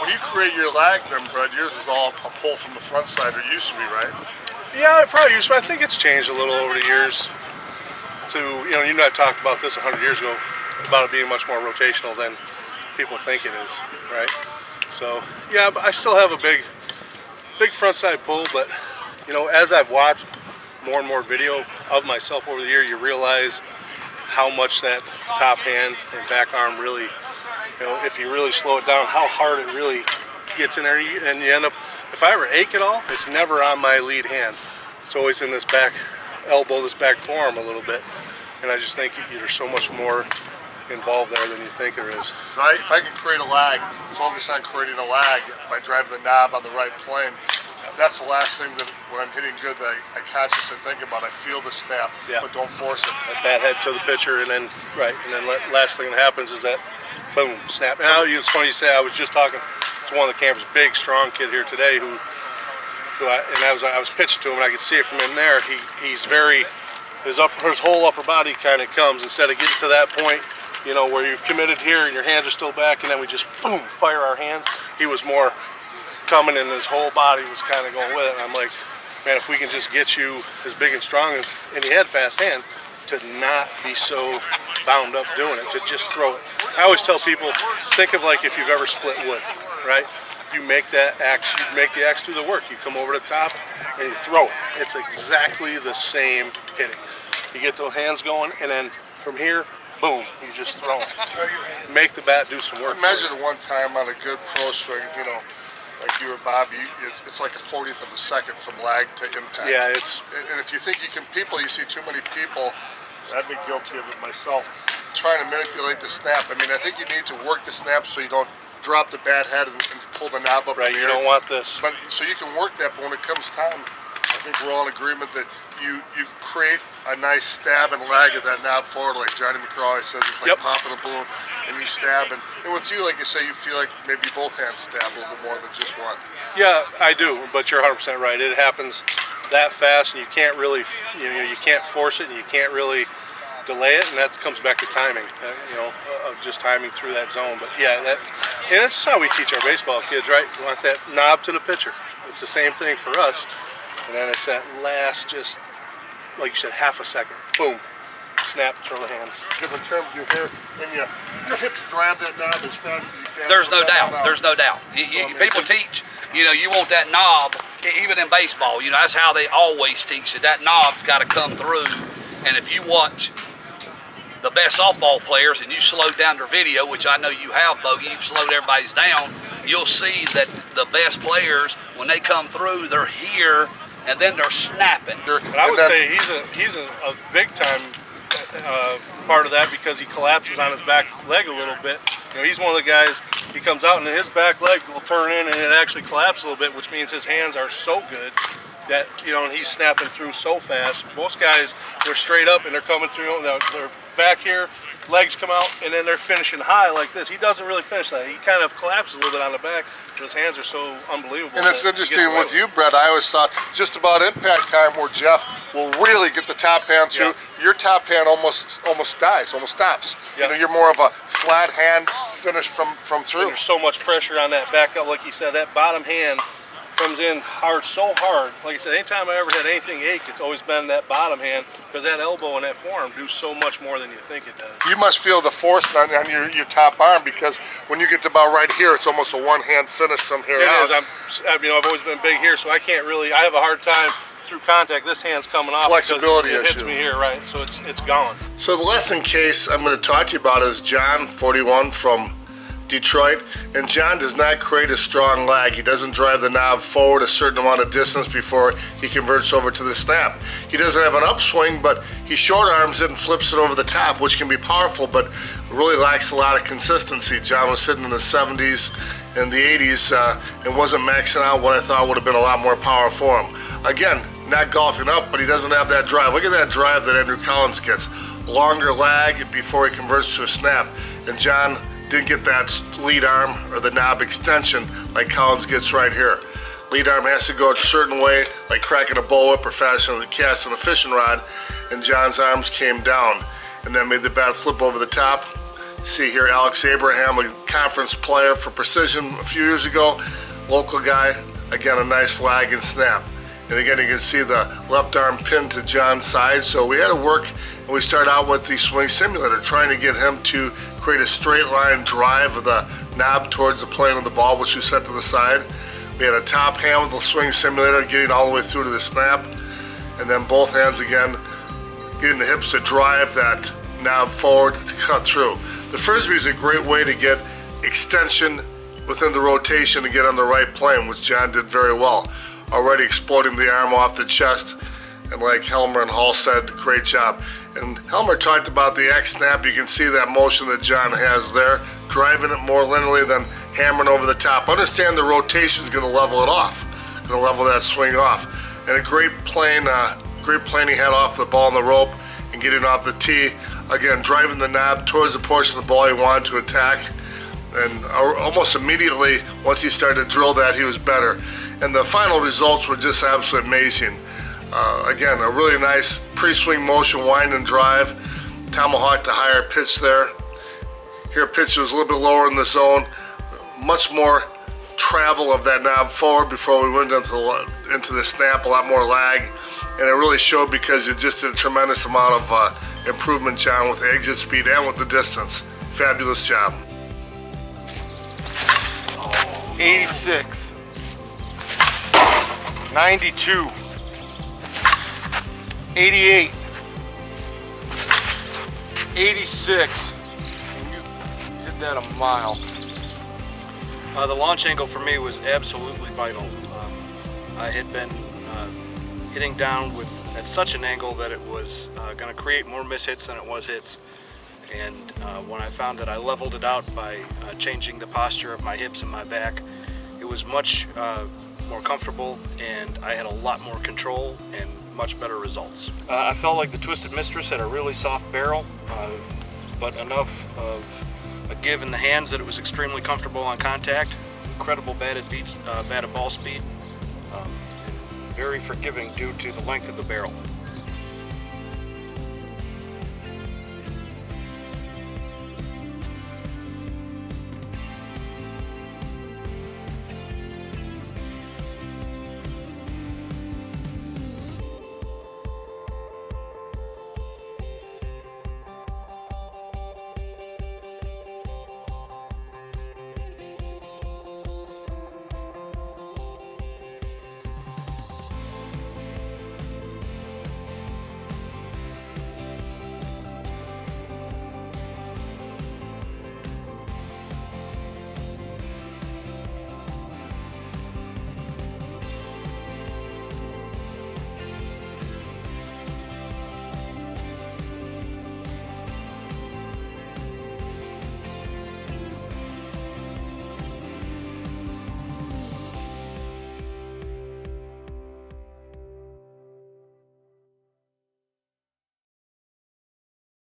When you create your lag, then, Bret, yours is all a pull from the front side, or used to be, right? Yeah, it probably used to, but I think it's changed a little over the years. To, you and I talked about this 100 years ago, about it being much more rotational than people think it is, right? So, yeah, but I still have a big front side pull, but, as I've watched more and more video of myself over the year, you realize how much that top hand and back arm really, if you really slow it down, how hard it really gets in there, and you end up, if I ever ache at all, it's never on my lead hand. It's always in this back elbow, this back forearm a little bit, and I just think there's so much more involved there than you think there is. So if I can create a lag, focus on creating a lag by driving the knob on the right plane, that's the last thing that when I'm hitting good that I consciously think about. I feel the snap, but don't force it. That bat head to the pitcher, and then last thing that happens is that boom, snap. Now it's funny you say. I was just talking to one of the campers, big, strong kid here today, I was pitching to him, and I could see it from in there. He's very, his whole upper body kind of comes, instead of getting to that point, where you've committed here and your hands are still back, and then we just boom, fire our hands. He was more coming, and his whole body was kind of going with it. And I'm like, man, if we can just get you as big and strong as, and he had fast hand, to not be so bound up doing it, to just throw it. I always tell people, think of like if you've ever split wood, right? You make that axe, you make the axe do the work. You come over the top and you throw it. It's exactly the same hitting. You get those hands going, and then from here, boom, you just throw it. Make the bat do some work. I measured one time on a good pro swing, like you or Bobby, it's like a 40th of a second from lag to impact. Yeah, and if you think you can, you see too many people, I've been guilty of it myself, trying to manipulate the snap. I mean, I think you need to work the snap so you don't drop the bat head and pull the knob up. Right, you don't want this. But so you can work that, but when it comes time, I think we're all in agreement that you create a nice stab and lag of that knob forward, like Johnny McCraw always says. It's like popping a balloon, and you stab. And with you, like you say, you feel like maybe both hands stab a little bit more than just one. Yeah, I do, but you're 100% right. It happens that fast, and you can't really, you can't force it, and you can't really delay it, and that comes back to timing, of just timing through that zone. But yeah, and that's how we teach our baseball kids, right? You want that knob to the pitcher. It's the same thing for us, and then it's that last, just like you said, half a second, boom, snap, throw the hands. Because in terms of your hair, and your hips drive that knob as fast as you can. There's no doubt. There's no doubt. People teach, you want that knob, even in baseball, that's how they always teach it. That knob's got to come through, and if you watch the best softball players and you slow down their video, which I know you have, Bogey, you've slowed everybody's down, you'll see that the best players, when they come through, they're here and then they're snapping. But I would say he's a big time part of that, because he collapses on his back leg a little bit. He's one of the guys, he comes out and his back leg will turn in and it actually collapses a little bit, which means his hands are so good that, and he's snapping through so fast. Most guys, they're straight up and they're coming through, they're back here, legs come out, and then they're finishing high like this. He doesn't really finish that. He kind of collapses a little bit on the back. His hands are so unbelievable. And it's interesting with you, Bret, I always thought just about impact time where Jeff will really get the top hand through. Your top hand almost dies, almost stops. You're more of a flat hand finish from through. And there's so much pressure on that back up, like you said, that bottom hand comes in hard, so hard. Like I said, anytime I ever had anything ache, it's always been that bottom hand, because that elbow and that forearm do so much more than you think it does. You must feel the force on your top arm, because when you get to about right here, it's almost a one-hand finish from here out. It is. I've always been big here, so I can't really, I have a hard time through contact. This hand's coming off. Flexibility because it hits me here, right? So it's gone. So the lesson case I'm going to talk to you about is John, 41, from Detroit, and John does not create a strong lag. He doesn't drive the knob forward a certain amount of distance before he converts over to the snap. He doesn't have an upswing, but he short arms it and flips it over the top, which can be powerful, but really lacks a lot of consistency. John was sitting in the 70s and the 80s and wasn't maxing out what I thought would have been a lot more power for him. Again, not golfing up, but he doesn't have that drive. Look at that drive that Andrew Collins gets. Longer lag before he converts to a snap, and John didn't get that lead arm or the knob extension like Collins gets right here. Lead arm has to go a certain way, like cracking a bullwhip or casting a fishing rod, and John's arms came down, and that made the bat flip over the top. See here Alex Abraham, a conference player for Precision a few years ago, local guy. Again, a nice lag and snap. And again, you can see the left arm pinned to John's side. So we had to work, and we started out with the swing simulator, trying to get him to create a straight line drive of the knob towards the plane of the ball, which we set to the side. We had a top hand with the swing simulator, getting all the way through to the snap. And then both hands again, getting the hips to drive that knob forward to cut through. The Frisbee is a great way to get extension within the rotation to get on the right plane, which John did very well. Already exploding the arm off the chest, and like Helmer and Hall said, great job. And Helmer talked about the X snap. You can see that motion that John has there, driving it more linearly than hammering over the top. Understand the rotation is going to level it off, going to level that swing off. And a great plane he had off the ball on the rope and getting off the tee. Again, driving the knob towards the portion of the ball he wanted to attack. And almost immediately, once he started to drill that, he was better. And the final results were just absolutely amazing. Again, a really nice pre-swing motion, wind and drive. Tomahawk to higher pitch there. Here, pitch was a little bit lower in the zone. Much more travel of that knob forward before we went into the snap, a lot more lag. And it really showed because you just did a tremendous amount of improvement, John, with the exit speed and with the distance. Fabulous job. 86, 92, 88, 86, and you hit that a mile. The launch angle for me was absolutely vital. I had been hitting down at such an angle that it was going to create more mishits than it was hits. And when I found that I leveled it out by changing the posture of my hips and my back, it was much more comfortable, and I had a lot more control and much better results. I felt like the Twisted Mistress had a really soft barrel, but enough of a give in the hands that it was extremely comfortable on contact. Incredible batted ball speed, very forgiving due to the length of the barrel.